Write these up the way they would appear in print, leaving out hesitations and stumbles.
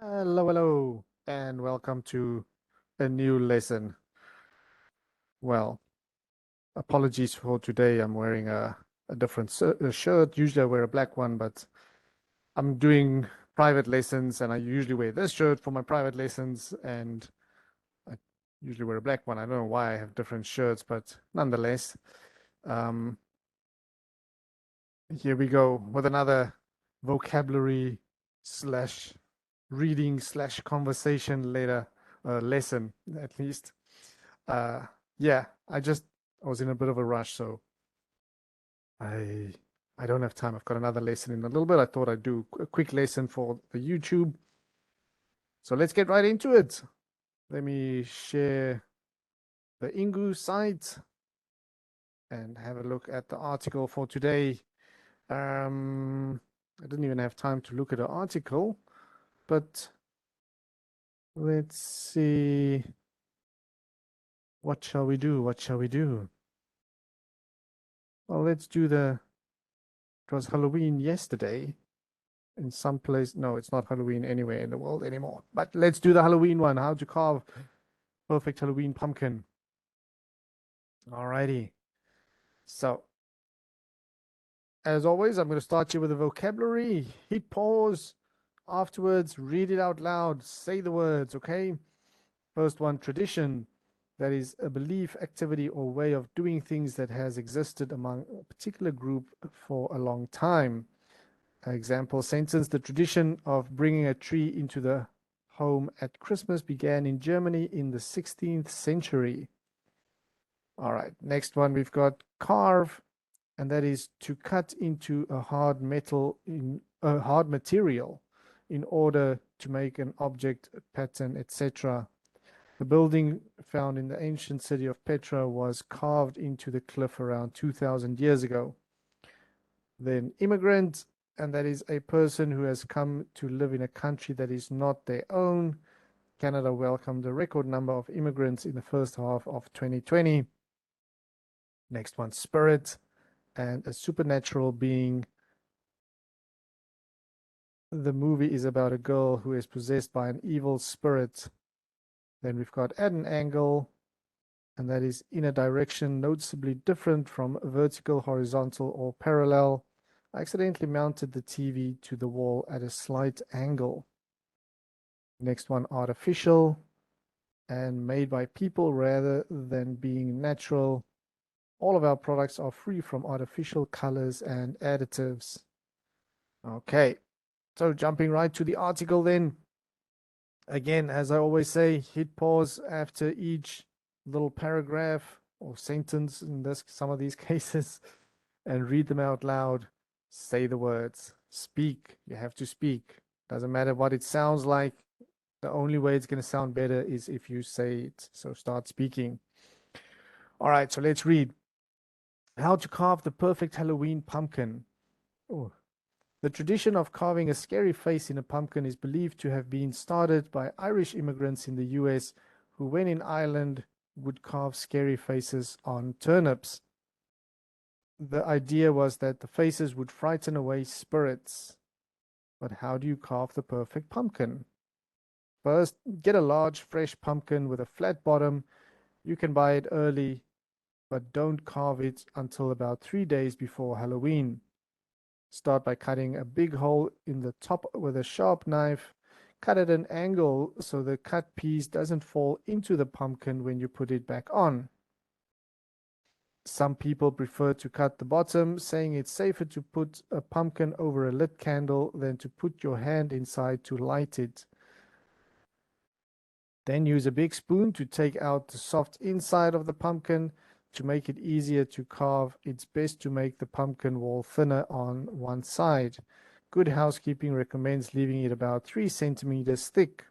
Hello, and welcome to a new lesson. Well, apologies for today. I'm wearing a different shirt. Usually I wear a black one, but I'm doing private lessons, and I usually wear this shirt for my private lessons, and I usually wear a black one. I don't know why I have different shirts, but nonetheless, um, here we go with another vocabulary slash reading slash conversation later lesson at least. Uh, yeah, I was in a bit of a rush, so I I don't have time. I've got another lesson in a little bit. I thought I'd do a quick lesson for the YouTube. So let's get right into it. Let me share the Ingu site and have a look at the article for today. I didn't even have time to look at the article, but let's see. What shall we do? What shall we do? Well, let's do it was Halloween yesterday in some place. No, it's not Halloween anywhere in the world anymore. But let's do the Halloween one. How to carve perfect Halloween pumpkin. Alrighty. So, as always, I'm going to start you with a vocabulary. Hit pause. Afterwards, read it out loud. Say the words, okay? First one, tradition. That is a belief, activity, or way of doing things that has existed among a particular group for a long time. Example sentence: the tradition of bringing a tree into the home at Christmas began in Germany in the 16th century. All right, next one we've got carve, and that is to cut into a hard metal in a hard material in order to make an object, a pattern, etc. The building found in the ancient city of Petra was carved into the cliff around 2000 years ago. Then immigrant, and that is a person who has come to live in a country that is not their own. Canada welcomed a record number of immigrants in the first half of 2020. Next one, spirit, and a supernatural being. The movie is about a girl who is possessed by an evil spirit. Then we've got at an angle, and that is in a direction noticeably different from vertical, horizontal, or parallel. I accidentally mounted the TV to the wall at a slight angle. Next one, artificial, and made by people rather than being natural. All of our products are free from artificial colors and additives. Okay, so jumping right to the article then. Again, as I always say, hit pause after each little paragraph or sentence in some of these cases and read them out loud. Say the words. Speak. You have to speak. Doesn't matter what it sounds like. The only way it's going to sound better is if you say it. So start speaking. All right, so let's read. How to carve the perfect Halloween pumpkin. Oh. The tradition of carving a scary face in a pumpkin is believed to have been started by Irish immigrants in the US who, when in Ireland, would carve scary faces on turnips. The idea was that the faces would frighten away spirits. But how do you carve the perfect pumpkin? First, get a large, fresh pumpkin with a flat bottom. You can buy it early, but don't carve it until about 3 days before Halloween. Start by cutting a big hole in the top with a sharp knife. Cut at an angle so the cut piece doesn't fall into the pumpkin when you put it back on. Some people prefer to cut the bottom, saying it's safer to put a pumpkin over a lit candle than to put your hand inside to light it. Then use a big spoon to take out the soft inside of the pumpkin. To make it easier to carve, it's best to make the pumpkin wall thinner on one side. Good housekeeping recommends leaving it about 3 centimeters thick.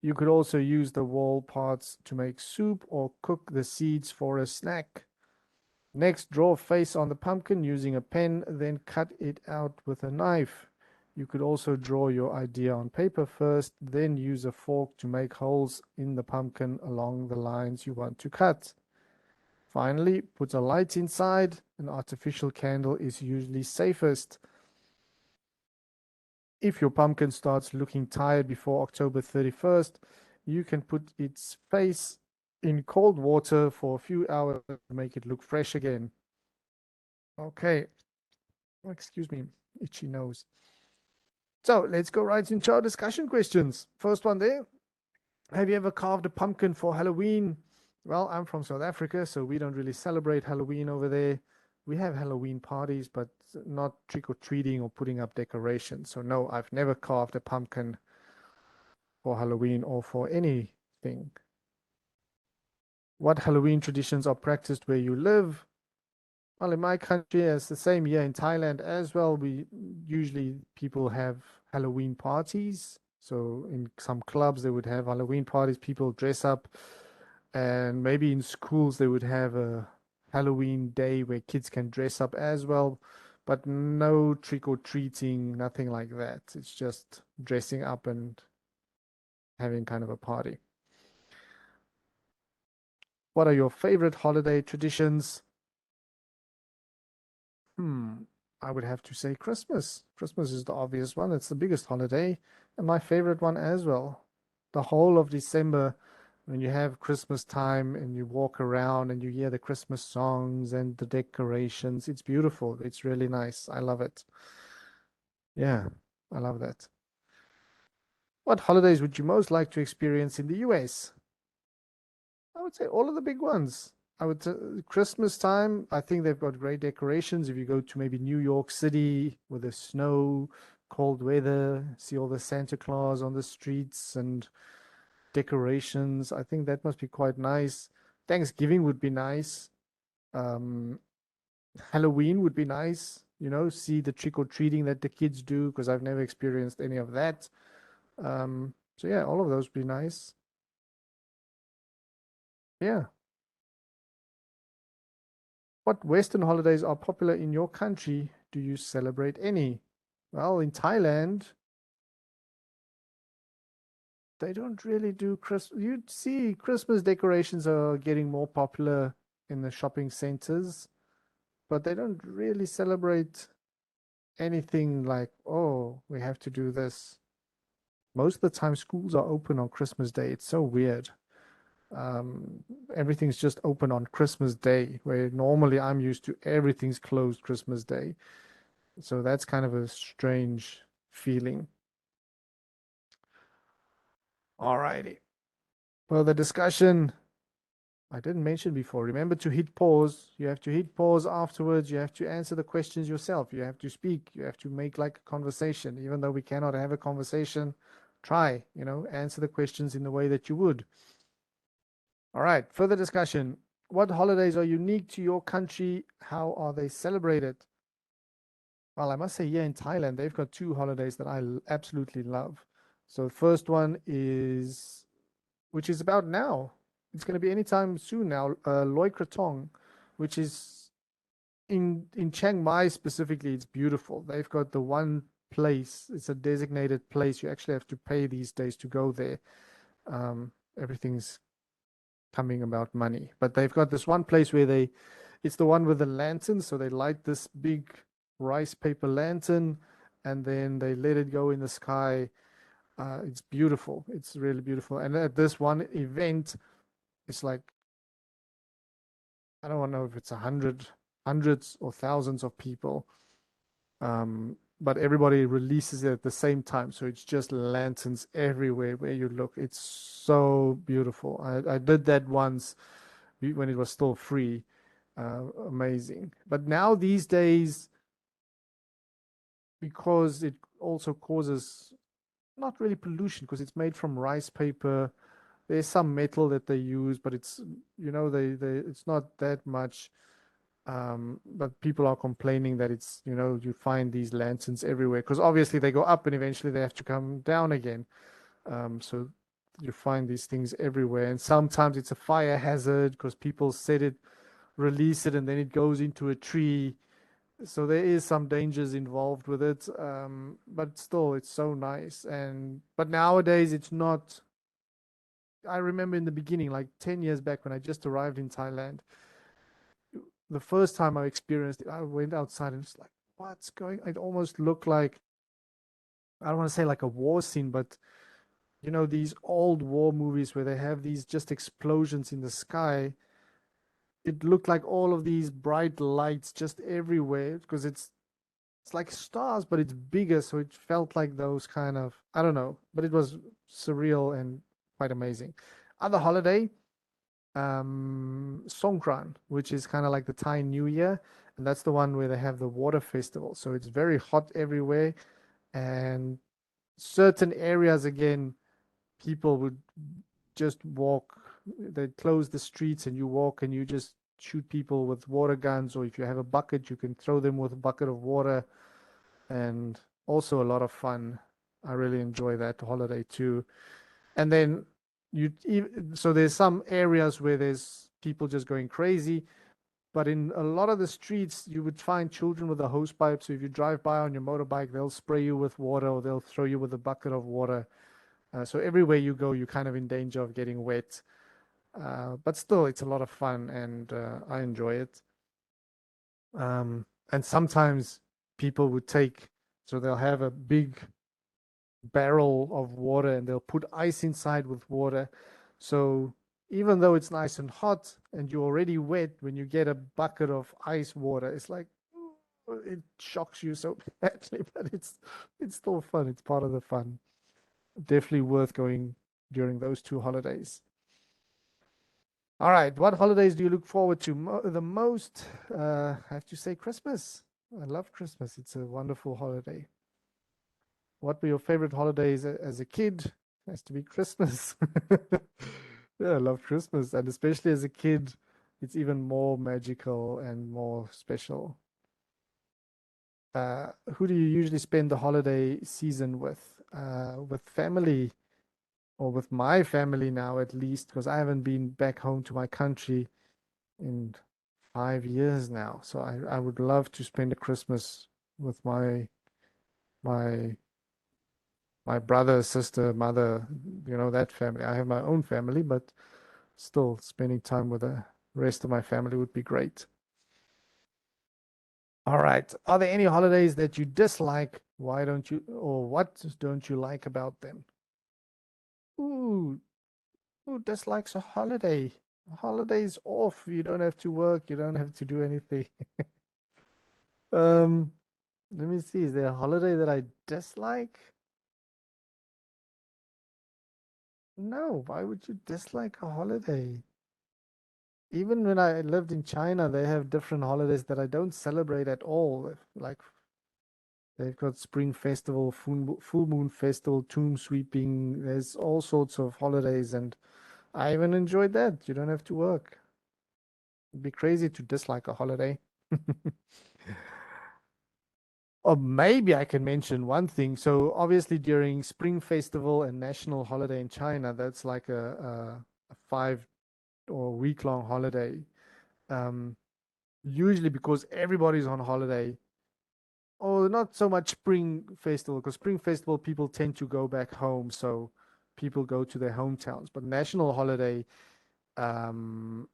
You could also use the wall parts to make soup or cook the seeds for a snack. Next, draw a face on the pumpkin using a pen, then cut it out with a knife. You could also draw your idea on paper first, then use a fork to make holes in the pumpkin along the lines you want to cut. Finally, put a light inside. An artificial candle is usually safest. If your pumpkin starts looking tired before October 31st, you can put its face in cold water for a few hours to make it look fresh again. Okay, excuse me, itchy nose. So let's go right into our discussion questions. First one there. Have you ever carved a pumpkin for Halloween? Well, I'm from South Africa, so we don't really celebrate Halloween over there. We have Halloween parties, but not trick or treating or putting up decorations. So, no, I've never carved a pumpkin for Halloween or for anything. What Halloween traditions are practiced where you live? Well, in my country, it's the same here in Thailand as well. We usually people have Halloween parties. So in some clubs, they would have Halloween parties. People dress up, and maybe in schools they would have a Halloween day where kids can dress up as well. But no trick or treating, nothing like that. It's just dressing up and having kind of a party. What are your favorite holiday traditions? Hmm, I would have to say Christmas. Christmas is the obvious one. It's the biggest holiday and my favorite one as well. The whole of December, when you have Christmas time and you walk around and you hear the Christmas songs and the decorations, it's beautiful. It's really nice. I love it. Yeah, I love that. What holidays would you most like to experience in the US? I would say all of the big ones. I would say Christmas time, I think they've got great decorations. If you go to maybe New York City with the snow, cold weather, see all the Santa Claus on the streets and decorations, I think that must be quite nice. Thanksgiving would be nice. Um, Halloween would be nice, see the trick or treating that the kids do, because I've never experienced any of that. So yeah, all of those would be nice. Yeah. What Western holidays are popular in your country? Do you celebrate any? Well, in Thailand, they don't really do Christmas. You'd see Christmas decorations are getting more popular in the shopping centers, but they don't really celebrate anything like, oh, we have to do this. Most of the time, schools are open on Christmas Day. It's so weird. Um, Everything's just open on Christmas Day, where normally I'm used to everything's closed Christmas Day. So that's kind of a strange feeling. Alrighty. Well, the discussion I didn't mention before. Remember to hit pause. You have to hit pause afterwards. You have to answer the questions yourself. You have to speak. You have to make like a conversation. Even though we cannot have a conversation, try, answer the questions in the way that you would. All right. Further discussion. What holidays are unique to your country? How are they celebrated? Well, I must say, here in Thailand, they've got two holidays that I absolutely love. So the first one is, which is about now. It's going to be anytime soon now. Loy Krathong, which is in Chiang Mai specifically. It's beautiful. They've got the one place. It's a designated place. You actually have to pay these days to go there. Everything's coming about money, but they've got this one place where it's the one with the lanterns. So they light this big rice paper lantern, and then they let it go in the sky. It's beautiful. It's really beautiful. And at this one event, it's like, I don't know if it's hundreds or thousands of people. But everybody releases it at the same time. So it's just lanterns everywhere where you look. It's so beautiful. I did that once when it was still free. Amazing. But now these days, because it also causes not really pollution because it's made from rice paper. There's some metal that they use, but it's they it's not that much. But people are complaining that it's you find these lanterns everywhere because obviously they go up and eventually they have to come down again. So you find these things everywhere, and sometimes it's a fire hazard because people set it, release it, and then it goes into a tree. So there is some dangers involved with it, but still, it's so nice. And but nowadays, it's not. I remember in the beginning, like 10 years back when I just arrived in Thailand, the first time I experienced it, I went outside and it's like, what's going? It almost looked like I don't want to say like a war scene, but you know, these old war movies where they have these just explosions in the sky. It looked like all of these bright lights just everywhere because it's like stars, but it's bigger, so it felt like those kind of, I don't know, but it was surreal and quite amazing. Other holiday, Songkran, which is kind of like the Thai New Year, and that's the one where they have the water festival. So it's very hot everywhere, and certain areas again, people would just walk. They close the streets, and you walk, and you just shoot people with water guns, or if you have a bucket, you can throw them with a bucket of water, and also a lot of fun. I really enjoy that holiday too. And then so there's some areas where there's people just going crazy, but in a lot of the streets, you would find children with a hose pipe. So if you drive by on your motorbike, they'll spray you with water or they'll throw you with a bucket of water. So everywhere you go, you're kind of in danger of getting wet. But still, it's a lot of fun and I enjoy it. And sometimes people would take, so they'll have a big barrel of water and they'll put ice inside with water. So even though it's nice and hot and you're already wet, when you get a bucket of ice water, it's like it shocks you so badly, but it's still fun. It's part of the fun. Definitely worth going during those two holidays. All right, what holidays do you look forward to the most? I have to say Christmas. I love Christmas. It's a wonderful holiday. What were your favorite holidays as a kid? Has to be Christmas. Yeah, I love Christmas, and especially as a kid, it's even more magical and more special. Who do you usually spend the holiday season with? With family or with my family now, at least, because I haven't been back home to my country in 5 years now. So I would love to spend a Christmas with my my brother, sister, mother, that family. I have my own family, but still spending time with the rest of my family would be great. All right. Are there any holidays that you dislike? Why don't you, or what don't you like about them? Ooh, who dislikes a holiday? A holiday's off. You don't have to work. You don't have to do anything. Um, Let me see. Is there a holiday that I dislike? No. Why would you dislike a holiday? Even when I lived in China, they have different holidays that I don't celebrate at all. Like they've got Spring Festival, Full Moon Festival, Tomb Sweeping. There's all sorts of holidays, and I even enjoyed that. You don't have to work. It'd be crazy to dislike a holiday. Or maybe I can mention one thing. So obviously during Spring Festival and National Holiday in China, that's like a 5 or week-long holiday. Um, Usually because everybody's on holiday, or not so much Spring Festival, because Spring Festival people tend to go back home, so people go to their hometowns. But National Holiday, um,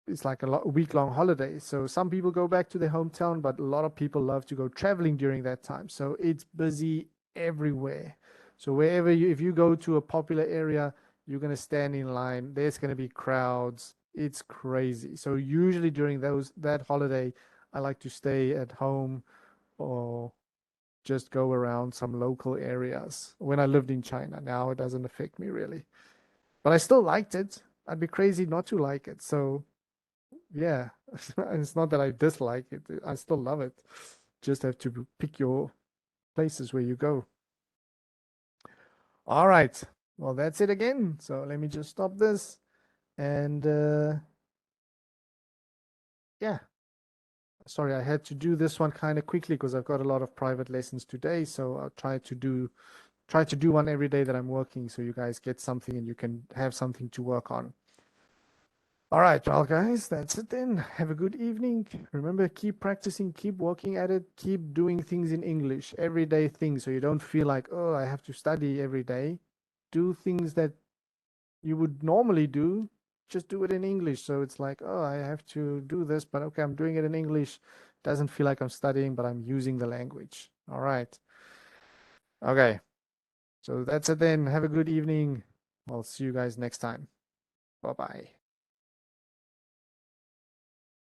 it's like a week-long holiday. So some people go back to their hometown, but a lot of people love to go traveling during that time. So it's busy everywhere. So wherever if you go to a popular area, you're going to stand in line. There's going to be crowds. It's crazy. So usually during that holiday, I like to stay at home or just go around some local areas. When I lived in China, now it doesn't affect me really. But I still liked it. I'd be crazy not to like it. So yeah, it's not that I dislike it. I still love it. Just have to pick your places where you go. All right. Well, that's it again. So let me just stop this. And yeah, sorry, I had to do this one kind of quickly because I've got a lot of private lessons today. So I'll try to do one every day that I'm working so you guys get something and you can have something to work on. All right, well, guys, that's it then. Have a good evening. Remember, keep practicing, keep working at it, keep doing things in English, everyday things, so you don't feel like, oh, I have to study every day. Do things that you would normally do, just do it in English. So it's like, oh, I have to do this, but okay, I'm doing it in English. Doesn't feel like I'm studying, but I'm using the language. All right. Okay. So that's it then. Have a good evening. I'll see you guys next time. Bye-bye.